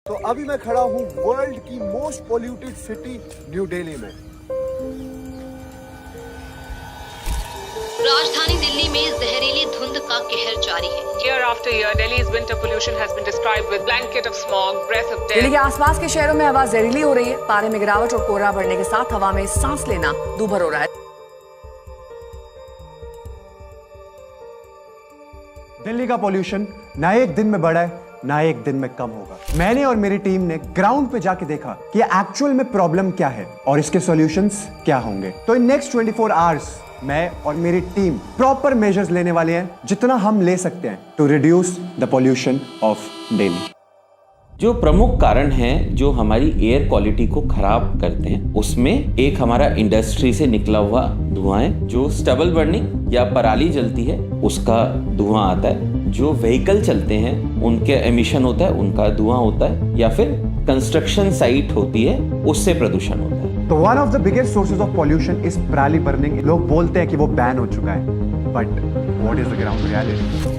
तो अभी मैं खड़ा हूँ वर्ल्ड की most polluted city new Delhi में। राजधानी दिल्ली में जहरीली धुंध का कहर जारी है। Year after year, Delhi's winter pollution has been described with blanket of smog, breath of Delhi death. के आसपास के शहरों में हवा जहरीली हो रही है। पारे में गिरावट और कोहरा बढ़ने के साथ हवा में सांस लेना दूभर हो रहा है। दिल्ली का पोल्यूशन ना एक दिन में बढ़ा है ना एक दिन में कम होगा। मैंने और मेरी टीम ने ग्राउंड पे जाके देखा कि एक्चुअल में प्रॉब्लम क्या है और इसके सॉल्यूशंस क्या होंगे। तो इन नेक्स्ट 24 आवर्स मैं और मेरी टीम प्रॉपर मेजर्स लेने वाले हैं, जितना हम ले सकते हैं, to reduce the pollution of Delhi. जो प्रमुख कारण हैं जो हमारी एयर क्वालिटी को खराब करते हैं, उसमें एक हमारा इंडस्ट्री से निकला हुआ धुआं है। जो स्टबल बर्निंग या पराली जलती है उसका धुआं आता है। जो व्हीकल चलते हैं उनके एमिशन होता है, उनका धुआं होता है, या फिर कंस्ट्रक्शन साइट होती है उससे प्रदूषण होता है। तो one of the biggest sources of pollution is पराली बर्निंग। लोग बोलते हैं कि वो बैन हो चुका है, but what is the ground reality?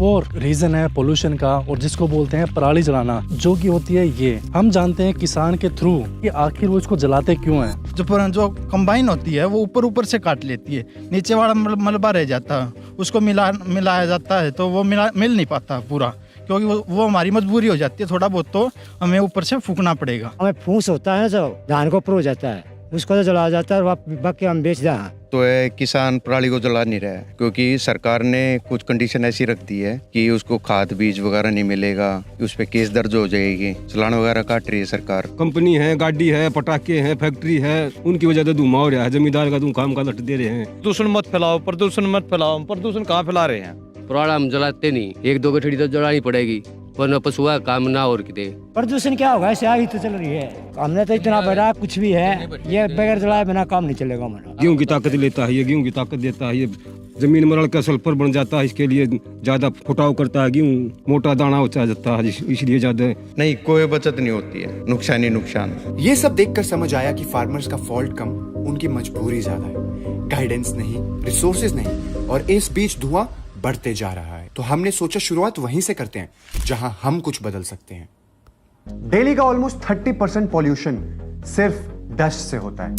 और रीजन है पोल्यूशन का, और जिसको बोलते हैं पराली जलाना, जो कि होती है ये। हम जानते हैं किसान के थ्रू कि आखिर वो इसको जलाते क्यों हैं। जो कंबाइन होती है वो ऊपर से काट लेती है, नीचे वाला मलबा रह जाता है, उसको मिलाया जाता है तो वो मिल नहीं पाता पूरा, क्योंकि वो हमारी मजबूरी हो जाती है। थोड़ा बहुत तो हमें ऊपर से फूकना पड़ेगा। हमें फूस होता है जो धान को ऊपर हो जाता है, उसको तो जलाया जाता है और बाकी हम बेच दें। तो है किसान पराली को जला नहीं रहा है, क्योंकि सरकार ने कुछ कंडीशन ऐसी रख दी है कि उसको खाद बीज वगैरह नहीं मिलेगा, उस पे केस दर्ज हो जाएगी। चलान वगैरह काट रही है सरकार। कंपनी है, गाड़ी है, पटाखे हैं, फैक्ट्री है, उनकी वजह से धुआं हो रहा है। जमींदार का तुम काम का लट दे रहे हैं। प्रदूषण मत फैलाओ, प्रदूषण मत फैलाओ। प्रदूषण कहाँ फैला रहे हैं? पराला हम जलाते नहीं, एक दो गठड़ी तो जलानी पड़ेगी, वरना पशुआ काम ना और किते। प्रदूषण क्या होगा, ऐसे आगे तो चल रही है। हमने तो इतना बड़ा कुछ भी है, ये बगैर जलाए बिना काम नहीं चलेगा हमारा। गेहूं की ताकत लेता है, ये गेहूं की ताकत देता है, ये जमीन में रलकर सल्फर बन जाता है, इसके लिए ज्यादा फुटाव करता है। गेहूं मोटा दाना हो जाता है, इसलिए ज्यादा नहीं, कोई बचत नहीं होती है, नुकसान ही नुकसान। ये सब देखकर समझ आया कि फार्मर्स का फॉल्ट कम, उनकी मजबूरी ज्यादा है। गाइडेंस नहीं, रिसोर्सेज नहीं, और इस बीच धुआं बढ़ते जा रहा है। तो हमने सोचा शुरुआत वहीं से करते हैं जहां हम कुछ बदल सकते हैं। दिल्ली का ऑलमोस्ट 30% पोल्यूशन सिर्फ डस्ट से होता है।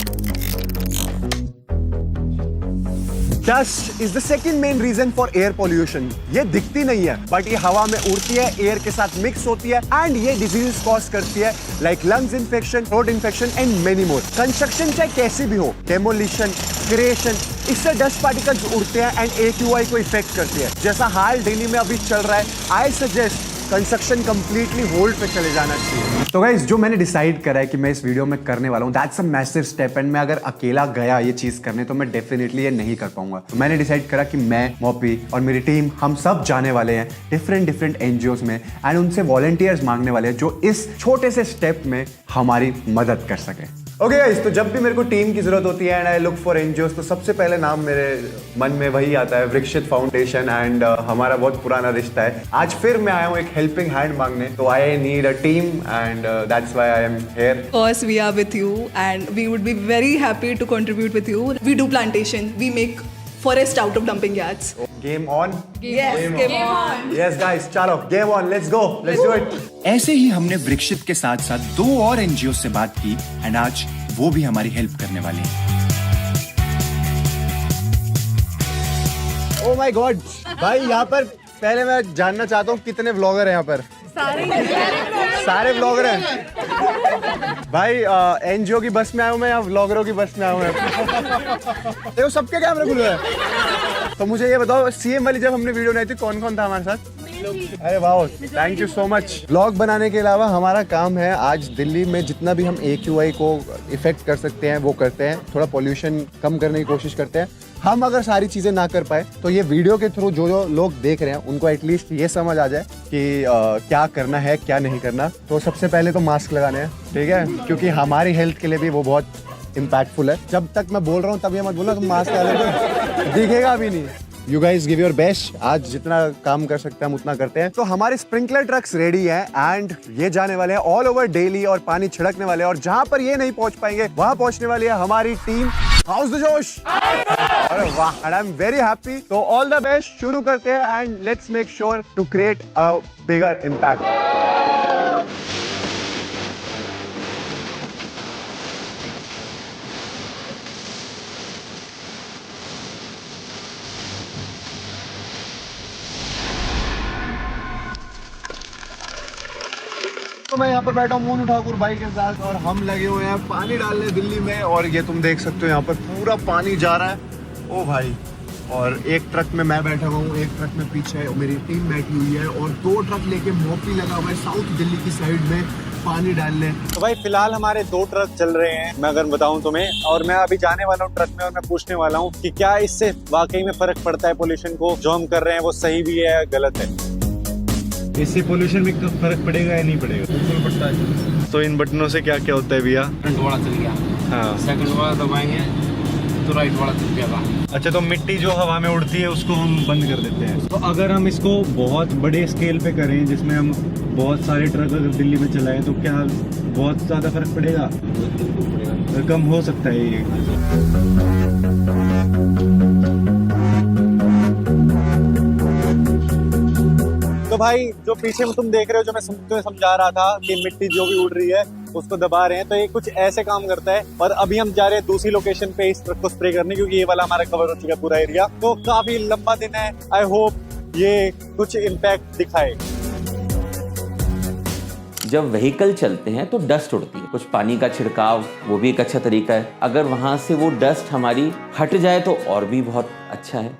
Dust is the second main reason for air pollution. ये दिखती नहीं है, बट ये हवा में उड़ती है, एयर के साथ मिक्स होती है, एंड ये डिजीज कॉज करती है, like lungs infection, throat infection and many more. Construction चाहे कैसी भी हो, डेमोलिशन, क्रिएशन, इससे डस्ट पार्टिकल्स उड़ते हैं एंड AQI को इफेक्ट करती है। जैसा हाल दिल्ली में अभी चल रहा है, I suggest construction completely hold पे चले जाना चाहिए। तो गाइस, जो मैंने डिसाइड करा है कि मैं इस वीडियो में करने वाला हूँ, that's a massive step, and मैं अगर अकेला गया ये चीज करने तो मैं डेफिनेटली ये नहीं कर पाऊंगा। तो मैंने डिसाइड करा कि मैं, मोपी और मेरी टीम, हम सब जाने वाले हैं डिफरेंट NGOs में, एंड उनसे वॉलंटियर्स मांगने वाले हैं जो इस छोटे से स्टेप में हमारी मदद कर सके। ओके गाइस, तो जब भी मेरे को टीम की जरूरत होती है and I look for NGOs, तो सबसे पहले नाम मेरे मन में वही आता है, वृक्षित फाउंडेशन, एंड हमारा बहुत पुराना रिश्ता है। आज फिर मैं आया हूँ एक हेल्पिंग हैंड मांगने, तो I need a team and that's why I am here. Of course, we are with you and we would be very happy to contribute with you. We do plantation, we make forest out of dumping yards. Game on? Yes, game on. Yes guys, चलो game on, let's go, let's do it. ऐसे ही हमने वृक्षित के साथ साथ 2 और NGOs से बात की, एंड आज वो भी हमारी हेल्प करने वाले हैं। Oh my God, भाई यहाँ पर पहले मैं जानना चाहता हूँ कितने व्लॉगर हैं यहाँ पर? सारे व्लॉगर हैं भाई। NGO की बस में आया हूँ मैं, या व्लॉगरों की बस में आया हूँ? देखो सबके कैमरे खुले हैं। तो मुझे ये बताओ, CM वाली जब हमने वीडियो बनाई थी, कौन कौन था हमारे साथ? अरे वाह, thank you so much. Vlog बनाने के अलावा हमारा काम है आज दिल्ली में जितना भी हम AQI को इफेक्ट कर सकते हैं वो करते हैं, थोड़ा पोल्यूशन कम करने की कोशिश करते हैं। हम अगर सारी चीजें ना कर पाए तो ये वीडियो के थ्रू जो लोग देख रहे हैं उनको एटलीस्ट ये समझ आ जाए कि क्या करना है क्या नहीं करना। तो सबसे पहले तो मास्क लगाने हैं, ठीक है, क्योंकि हमारी हेल्थ के लिए भी वो बहुत इम्पैक्टफुल है। जब तक मैं बोल रहा हूँ तब ये मत बोलना तुम मास्क लगा, दिखेगा भी नहीं। You guys give your best. आज जितना काम कर सकते हैं हम उतना करते हैं। तो हमारे स्प्रिंकलर ट्रक्स रेडी हैं एंड ये जाने वाले हैं ऑल ओवर दिल्ली और पानी छिड़कने वाले हैं, और जहां पर ये नहीं पहुंच पाएंगे वहां पहुंचने वाली है हमारी टीम। हाउस द जोश? अरे वाह, and I am very happy. तो ऑल द बेस्ट, शुरू करते हैं and let's make sure to create a bigger impact. तो मैं यहाँ पर बैठा हूँ मोनू ठाकुर भाई के साथ और हम लगे हुए हैं पानी डालने दिल्ली में। और ये तुम देख सकते हो यहाँ पर पूरा पानी जा रहा है। ओ भाई, और एक ट्रक में मैं बैठा हुआ हूँ, एक ट्रक में पीछे मेरी टीम बैठी हुई है और 2 ट्रक लेके मोपी लगा हुआ है साउथ दिल्ली की साइड में पानी डालने। तो भाई फिलहाल हमारे 2 ट्रक चल रहे हैं, मैं अगर बताऊं तुम्हें, और मैं अभी जाने वाला हूं ट्रक में और मैं पूछने वाला हूं कि क्या इससे वाकई में फर्क पड़ता है पोल्यूशन को, जो हम कर रहे हैं वो सही भी है या गलत है। इससे पोल्यूशन में फर्क पड़ेगा या नहीं पड़ेगा? बिल्कुल पड़ता है। तो इन बटनों से क्या क्या होता है भैया? फ्रंट वाला चल गया, हाँ, सेकंड वाला दबाएंगे तो राइट वाला चल गया। अच्छा, तो मिट्टी जो हवा में उड़ती है उसको हम बंद कर देते हैं। तो अगर हम इसको बहुत बड़े स्केल पे करें, जिसमें हम बहुत सारे ट्रक अगर दिल्ली में चलाएं, तो क्या बहुत ज्यादा फर्क पड़ेगा? कम हो सकता है ये? तो भाई जो पीछे में तुम देख रहे हो, जो मैं तुम्हें समझा रहा था कि मिट्टी जो भी उड़ रही है उसको दबा रहे हैं, तो ये कुछ ऐसे काम करता है। और अभी हम जा रहे हैं दूसरी लोकेशन पे इस ट्रक को स्प्रे करने, क्योंकि ये वाला हमारा कवर हो चुका है पूरा एरिया। तो काफी लंबा दिन है, आई होप ये कुछ इम्पैक्ट दिखाए। जब व्हीकल चलते हैं तो डस्ट उड़ती है, कुछ पानी का छिड़काव वो भी एक अच्छा तरीका है। अगर वहां से वो डस्ट हमारी हट जाए तो और भी बहुत अच्छा है।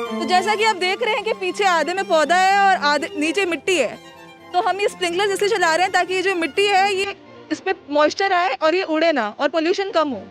तो जैसा कि आप देख रहे हैं कि पीछे आधे में पौधा है और आधे नीचे मिट्टी है, तो हम ये स्प्रिंकलर इसलिए चला रहे हैं ताकि ये जो मिट्टी है ये इस पे मॉइस्चर आए और ये उड़े ना और पोल्यूशन कम हो।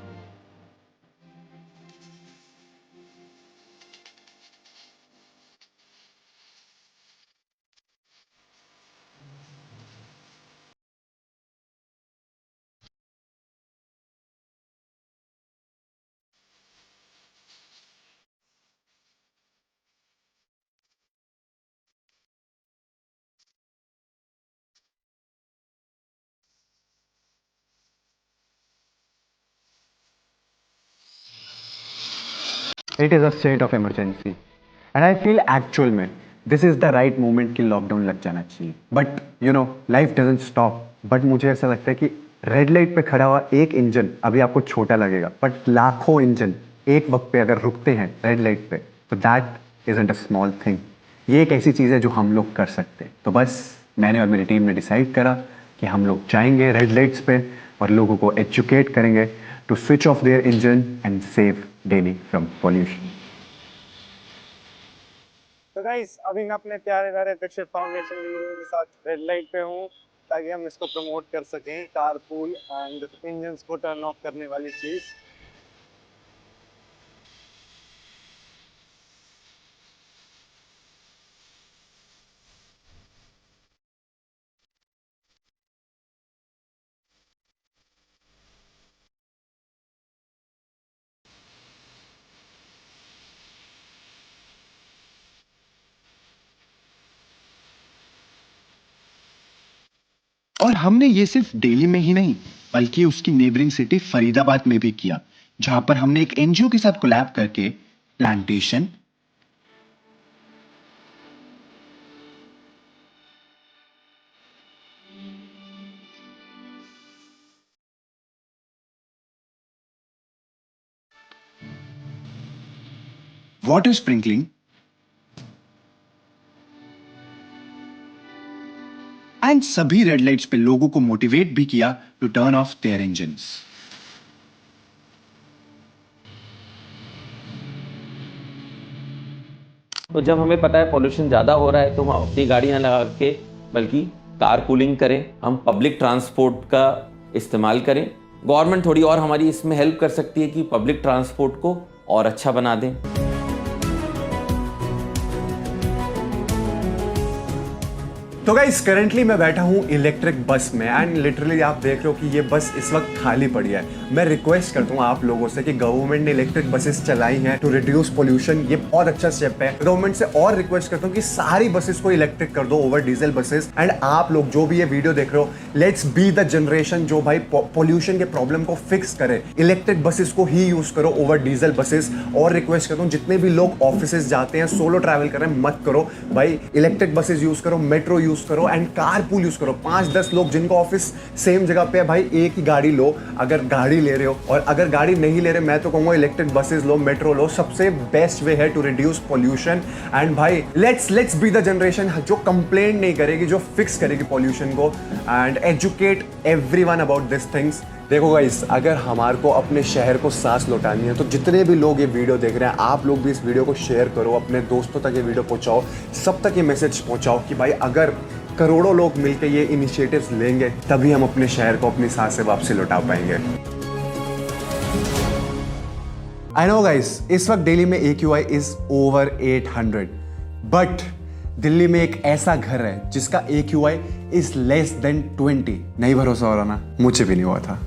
It is a state of emergency and I feel actual में this is the right moment कि लॉकडाउन लग जाना चाहिए। But you know life doesn't stop। But मुझे ऐसा लगता है कि रेड लाइट पे खड़ा हुआ एक इंजन अभी आपको छोटा लगेगा, बट लाखों इंजन एक वक्त पे अगर रुकते हैं रेड लाइट पे, तो that isn't a small thing. ये एक ऐसी चीज़ है जो हम लोग कर सकते हैं। तो बस मैंने और मेरी टीम ने डिसाइड करा कि हम लोग जाएंगे रेड लाइट्स पे और लोगों को एजुकेट करेंगे to switch off their engine and save Delhi from pollution. तो गाइस अभी मैं अपने प्यारे प्यारे दक्षिण फाउंडेशन के साथ रेड लाइट पे हूँ ताकि हम इसको प्रमोट कर सकें, कारपूल एंड इंजन्स को टर्न ऑफ करने वाली चीज़। और हमने ये सिर्फ दिल्ली में ही नहीं बल्कि उसकी नेबरिंग सिटी फरीदाबाद में भी किया, जहां पर हमने एक एनजीओ के साथ कोलैब करके प्लांटेशन, वाटर स्प्रिंकलिंग एंड सभी रेड लाइट्स पे लोगों को मोटिवेट भी किया to turn off their engines. तो जब हमें पता है पोल्यूशन ज़्यादा हो रहा है तो हम अपनी गाड़ी ना लगा के बल्कि कार पूलिंग करें, हम पब्लिक ट्रांसपोर्ट का इस्तेमाल करें। गवर्नमेंट थोड़ी और हमारी इसमें हेल्प कर सकती है कि पब्लिक ट्रांसपोर्ट को और अच्छा बना दें। तो गाइस करंटली मैं बैठा हूँ इलेक्ट्रिक बस में एंड लिटरली आप देख रहे हो कि ये बस इस वक्त खाली पड़ी है। मैं रिक्वेस्ट करता हूँ आप लोगों से कि गवर्नमेंट ने इलेक्ट्रिक बसेस चलाई हैं टू रिड्यूस पोल्यूशन, ये बहुत अच्छा स्टेप है। गवर्नमेंट से और रिक्वेस्ट करता हूँ कि सारी बसेस को इलेक्ट्रिक कर दो ओवर डीजल बसेस। एंड आप लोग जो भी ये वीडियो देख रहे हो, लेट्स बी द जनरेशन जो भाई पोल्यूशन के प्रॉब्लम को फिक्स करे। इलेक्ट्रिक बसेस को ही यूज करो ओवर डीजल बसेस। और रिक्वेस्ट करता हूँ जितने भी लोग ऑफिस जाते हैं, सोलो ट्रैवल कर रहे हैं, मत करो भाई, इलेक्ट्रिक बसेस यूज करो, मेट्रो यूज करो एंड कारपूल यूज करो। 5-10 लोग जिनको ऑफिस सेम जगह पे है, भाई एक ही गाड़ी लो अगर गाड़ी ले रहे हो। और अगर गाड़ी नहीं ले रहे, मैं तो कहूंगा इलेक्ट्रिक बसेस लो, मेट्रो लो, सबसे बेस्ट वे है टू रिड्यूस पोल्यूशन। एंड भाई लेट्स बी द जनरेशन जो कंप्लेंट नहीं करेगी, जो फिक्स करेगी पोल्यूशन को and educate everyone about this things. देखो गाइस, अगर हमारे को अपने शहर को सांस लौटानी है तो जितने भी लोग ये वीडियो देख रहे हैं, आप लोग भी इस वीडियो को शेयर करो, अपने दोस्तों तक ये वीडियो पहुंचाओ, सब तक ये मैसेज पहुंचाओ कि भाई अगर करोड़ों लोग मिलकर ये इनिशिएटिव्स लेंगे तभी हम अपने शहर को अपनी सांस से वापसी लौटा पाएंगे। आई नो गाइस, इस वक्त दिल्ली में AQI is over 800, but Delhi में एक ऐसा घर है जिसका AQI इज लेस देन 20। नहीं भरोसा हो रहा ना? मुझे भी नहीं हुआ था।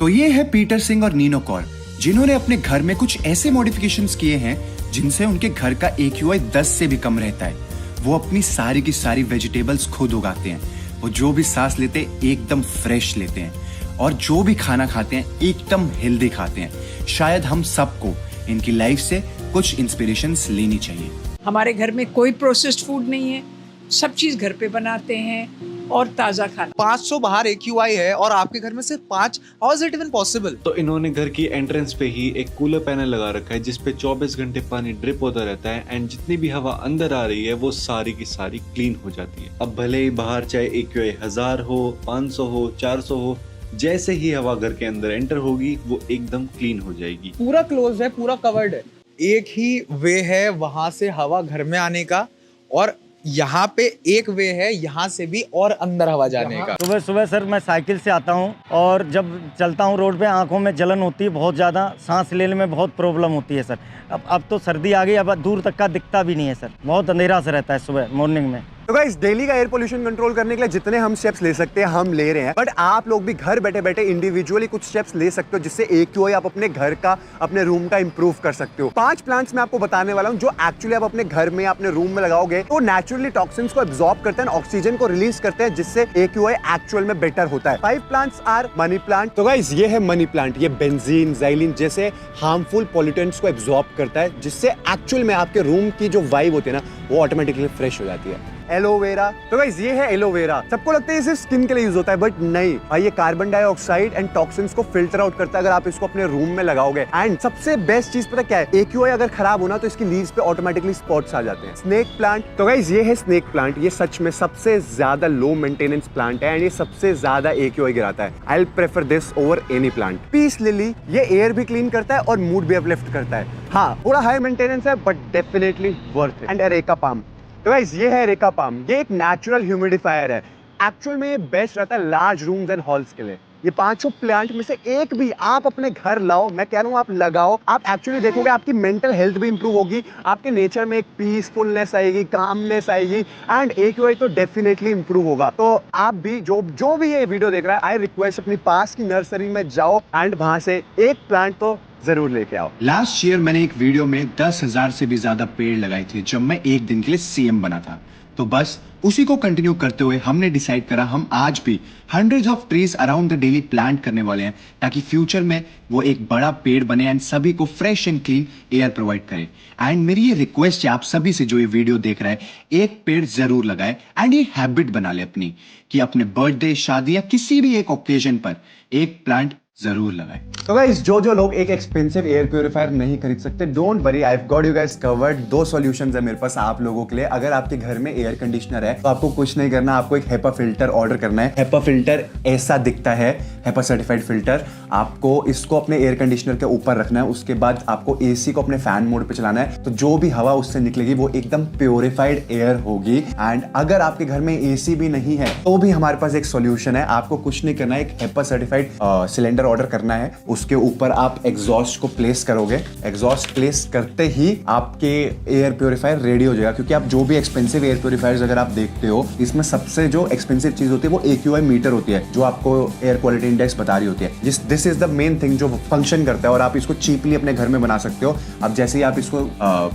तो ये है पीटर सिंह और नीनो कौर, जिन्होंने अपने घर में कुछ ऐसे मॉडिफिकेशंस किए हैं जिनसे उनके घर का AQI 10 से भी कम रहता है। वो अपनी सारी की सारी वेजिटेबल्स खुद उगाते हैं। वो जो भी सांस लेते हैं एकदम फ्रेश लेते हैं और जो भी खाना खाते हैं एकदम हेल्दी खाते हैं। शायद हम सबको इनकी लाइफ से कुछ इंस्पिरेशंस लेनी चाहिए। हमारे घर में कोई प्रोसेस्ड फूड नहीं है, सब चीज घर पे बनाते हैं और ताज़ा खाना। 500 बाहर AQI है और आपके घर में सिर्फ 5, how is it even possible? तो इन्होंने घर की एंट्रेंस पे ही एक कूलर पैनल लगा रखा है जिसपे 24 घंटे पानी ड्रिप होता रहता है एंड जितनी भी हवा अंदर आ रही है वो सारी की सारी क्लीन हो जाती है। अब भले ही बाहर चाहे AQI 1000 हो, 500 हो, 400 हो, जैसे ही हवा घर के अंदर एंटर होगी वो एकदम क्लीन हो जाएगी। पूरा क्लोज है, पूरा कवर्ड है। एक ही वे है वहां से हवा घर में आने का और यहाँ पे एक वे है यहाँ से भी और अंदर हवा जाने का। सुबह सुबह सर मैं साइकिल से आता हूँ और जब चलता हूँ रोड पे आंखों में जलन होती है बहुत ज़्यादा, सांस लेने में बहुत प्रॉब्लम होती है सर। अब तो सर्दी आ गई, अब दूर तक का दिखता भी नहीं है सर, बहुत अंधेरा से रहता है सुबह मॉर्निंग में। तो गाइस, दिल्ली का एयर पोल्यूशन कंट्रोल करने के लिए जितने हम स्टेप्स ले सकते हैं हम ले रहे हैं, बट आप लोग भी घर बैठे बैठे इंडिविजुअली कुछ स्टेप्स ले सकते हो जिससे AQI आप अपने घर का, अपने रूम का इंप्रूव कर सकते हो। 5 प्लांट्स मैं आपको बताने वाला हूं जो एक्चुअली आप अपने घर में, अपने रूम में लगाओगे तो नेचुरली टॉक्सिन्स को एब्जॉर्ब करते हैं, ऑक्सीजन को रिलीज करते हैं, जिससे AQI एक्चुअल में बेटर होता है। 5 प्लांट्स आर मनी प्लांट। तो गाइस, ये है मनी प्लांट। ये बेंजीन, ज़ाइलिन जैसे हार्मफुल पॉल्यूटेंट्स को एब्जॉर्ब करता है, जिससे एक्चुअल में आपके रूम की जो वाइब होती है ना वो ऑटोमेटिकली फ्रेश हो जाती है। एलोवेरा। तो गाइस, ये है एलोवेरा। सबको लगता है ये सिर्फ स्किन के लिए यूज होता है, बट नहीं भाई, ये कार्बन डाइऑक्साइड एंड टॉक्सिन्स को फिल्टर आउट करता है अगर आप इसको अपने रूम में लगाओगे। एंड सबसे बेस्ट चीज पता क्या है? AQI अगर खराब होना तो इसकी लीव्स पे ऑटोमेटिकली स्पॉट्स आ जाते हैं। Snake plant. तो गाइस, ये है स्नेक प्लांट। ये सच में सबसे ज्यादा लो मेंटेनेंस प्लांट है एंड ये सबसे ज्यादा AQI गिराता है। I will prefer this over any plant. Peace lily. ये एयर भी क्लीन करता है और मूड भी अपलिफ्ट करता है। हाँ, थोड़ा हाई मेंटेनेंस है but definitely worth it. And areca palm. तो गाइस, ये है एरेका पाम। ये एक नेचुरल ह्यूमिडिफायर है। एक्चुअल में ये बेस्ट रहता है लार्ज रूम्स एंड हॉल्स के लिए। ये 500 प्लांट में से एक भी आप अपने घर लाओ, मैं कह रहा हूँ आप लगाओ, आप एक्चुअली देखोगे आपकी मेंटल हेल्थ भी इंप्रूव होगी, आपके नेचर में एक पीसफुलनेस आएगी, कामनेस आएगी एंड AQI तो डेफिनेटली इंप्रूव होगा। तो आप भी जो भी ये वीडियो देख रहा है, आई रिक्वेस्ट अपनी पास की नर्सरी में जाओ एंड वहां से एक प्लांट तो जरूर लेके आओ। लास्ट ईयर मैंने एक वीडियो में 10,000 से भी ज्यादा पेड़ लगाए थे जब मैं एक दिन के लिए CM बना था। तो बस उसी को कंटिन्यू करते हुए हमने डिसाइड करा हम आज भी hundreds of trees around the Delhi plant करने वाले हैं, ताकि फ्यूचर में वो एक बड़ा पेड़ बने एंड सभी को fresh and clean air provide करे। एंड मेरी ये रिक्वेस्ट है आप सभी से जो ये वीडियो देख रहा है, एक पेड़ जरूर लगाए एंड ये हैबिट बना ले अपनी कि अपने बर्थडे, शादी या किसी भी एक ओकेजन पर एक प्लांट जरूर लगाए। तो गाइस, जो लोग एक एक्सपेंसिव एयर प्यूरिफायर नहीं खरीद सकते, don't worry, I have got you guys covered. 2 solutions है मेरे पास आप लोगों के लिए। अगर आपके घर में एयर कंडीशनर है तो आपको कुछ नहीं करना, आपको एक HEPA फिल्टर ऑर्डर करना है। HEPA फिल्टर ऐसा दिखता है, HEPA सर्टिफाइड फिल्टर। आपको इसको अपने एयर कंडीशनर के ऊपर रखना है, उसके बाद आपको AC को अपने फैन मोड पे चलाना है, तो जो भी हवा उससे निकलेगी वो एकदम प्योरिफाइड एयर होगी। एंड अगर आपके घर में AC भी नहीं है तो भी हमारे पास एक सॉल्यूशन है। आपको कुछ नहीं करना है, एक HEPA सर्टिफाइड सिलेंडर ऑर्डर करना है, उसके ऊपर आप एग्जॉस्ट को प्लेस करोगे, एग्जॉस्ट प्लेस करते ही आपके एयर प्योरीफायर रेडी हो जाएगा। क्योंकि आप जो भी एक्सपेंसिव एयर प्योरीफायर्स अगर आप देखते हो, इसमें सबसे जो एक्सपेंसिव चीज होती है वो AQI मीटर होती है, जो आपको एयर क्वालिटी इंडेक्स बता रही होती है। This is the main thing जो फंक्शन करता है और आप इसको चीपली अपने घर में बना सकते हो। अब जैसे ही आप इसको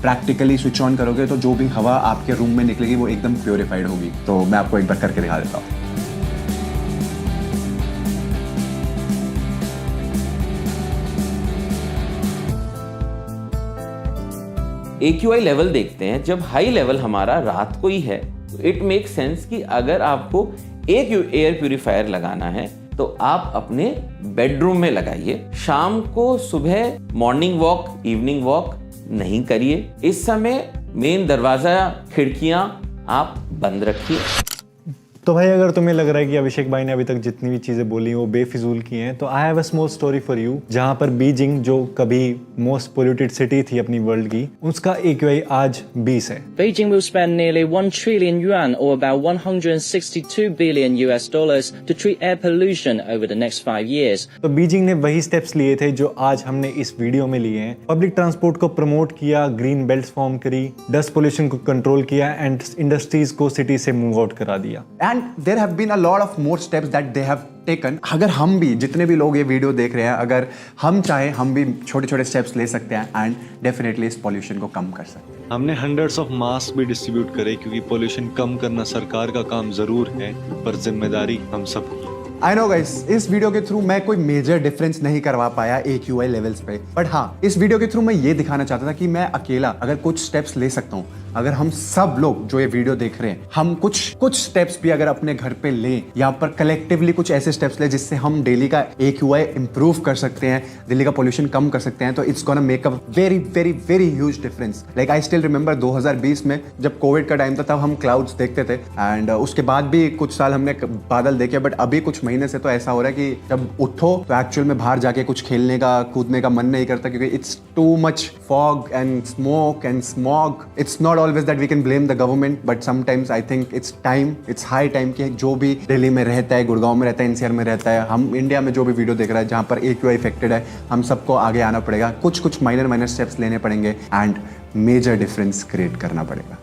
प्रैक्टिकली स्विच ऑन करोगे तो जो भी हवा आपके रूम में निकलेगी वो एकदम प्योरीफाइड होगी। तो मैं आपको एक बार करके दिखा देता हूँ। AQI लेवल देखते हैं। जब हाई लेवल हमारा रात को ही है तो इट मेक सेंस कि अगर आपको एक एयर प्यूरिफायर लगाना है तो आप अपने बेडरूम में लगाइए। शाम को सुबह मॉर्निंग वॉक, इवनिंग वॉक नहीं करिए। इस समय मेन दरवाजा, खिड़कियां आप बंद रखिए। तो भाई अगर तुम्हें लग रहा है कि अभिषेक भाई ने अभी तक जितनी भी चीज़ें बोली वो बेफिजूल की हैं, तो I have a small story for you. जहाँ पर बीजिंग, जो कभी मोस्ट पोल्यूटेड सिटी थी अपनी वर्ल्ड की, उसका AQI आज 20 है। Beijing will spend nearly 1 trillion yuan or about $162 billion to treat air pollution over the next 5 years. तो बीजिंग ने वही स्टेप्स लिए थे जो आज हमने इस वीडियो में लिए हैं। पब्लिक ट्रांसपोर्ट को प्रमोट किया, ग्रीन बेल्ट फॉर्म करी, डस्ट पोल्यूशन को कंट्रोल किया एंड इंडस्ट्रीज को सिटी से मूव आउट करा दिया। And there have been a lot of more steps that they have taken. अगर हम भी, जितने भी लोग ये वीडियो देख रहे हैं, अगर हम चाहे हम भी छोटे छोटे स्टेप्स ले सकते हैं एंड डेफिनेटली इस पॉल्यूशन को कम कर सकते हैं। हमने हंड्रेड्स ऑफ मास्क भी डिस्ट्रीब्यूट करे क्योंकि पॉल्यूशन कम करना सरकार का काम जरूर है, पर जिम्मेदारी हम सबकी। आई नो गाइस, इस वीडियो के थ्रू मैं कोई मेजर डिफरेंस नहीं करवा पाया AQI लेवल्स पे, बट हाँ, इस वीडियो के थ्रू मैं ये दिखाना चाहता था कि मैं अकेला अगर कुछ स्टेप्स ले सकता हूँ, अगर हम सब लोग जो ये वीडियो देख रहे हैं, हम कुछ स्टेप्स भी अगर अपने घर पे लें, यहाँ पर कलेक्टिवली कुछ ऐसे स्टेप्स लें जिससे हम दिल्ली का AQI इंप्रूव कर सकते हैं, दिल्ली का पोल्यूशन कम कर सकते हैं, तो it's gonna make a very very very huge difference. Like I still remember 2020 में जब कोविड का टाइम था, तब हम क्लाउड्स देखते थे एंड उसके बाद भी कुछ साल हमने बादल देखे, बट अभी कुछ महीने से तो ऐसा हो रहा है कि जब उठो तो एक्चुअल में बाहर जाके कुछ खेलने का, कूदने का मन नहीं करता, क्योंकि it's too much fog and smoke and smog. It's not always that we can blame the government, but sometimes I think it's high time कि जो भी दिल्ली में रहता है, गुड़गांव में रहता है, NCR में रहता है, हम इंडिया में जो भी वीडियो देख रहा है जहां पर AQI इफेक्टेड है, हम सबको आगे आना पड़ेगा, कुछ माइनर स्टेप्स लेने पड़ेंगे एंड मेजर डिफरेंस क्रिएट करना पड़ेगा।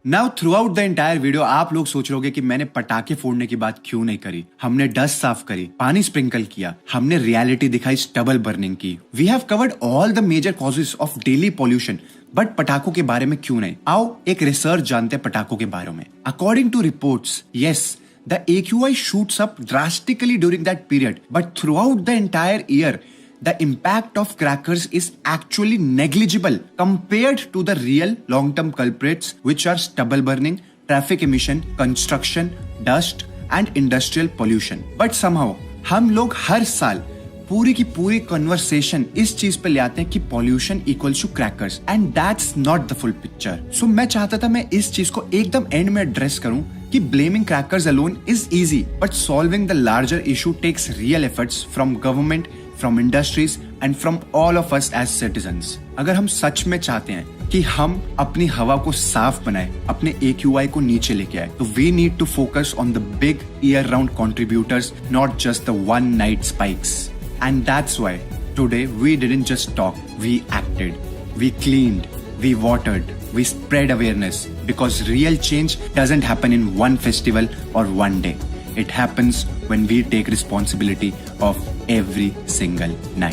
Now through out the entire video आप लोग सोच रहोगे कि मैंने पटाखे फोड़ने की बात क्यों नहीं करी, हमने डस्ट साफ करी, पानी स्प्रिंकल किया, हमने रियलिटी दिखाई स्टबल बर्निंग की। We have covered all the major causes of Delhi pollution, but पटाखों के बारे में क्यों नहीं? आओ एक रिसर्च जानते हैं पटाखों के बारे में। According to reports, yes, the AQI shoots up drastically during that period, but throughout the entire year, the impact of crackers is actually negligible compared to the real long-term culprits, which are stubble burning, traffic emission, construction, dust, and industrial pollution. But somehow, हम लोग हर साल पूरी की पूरी conversation इस चीज पे ले आते हैं कि pollution equals to crackers, and that's not the full picture. So मैं चाहता था मैं इस चीज को एकदम एंड में एड्रेस करूं कि blaming crackers alone is easy, but solving the larger issue takes real efforts from government, from industries and from all of us as citizens. अगर हम सच में चाहते हैं कि हम अपनी हवा को साफ बनाए, अपने AQI को नीचे लेके आए, तो we need to focus on the big year round contributors, not just the one night spikes. And that's why today we didn't just talk, we acted, we cleaned, we watered, we spread awareness, because real change doesn't happen in one festival or one day. It happens when we take responsibility of every single night.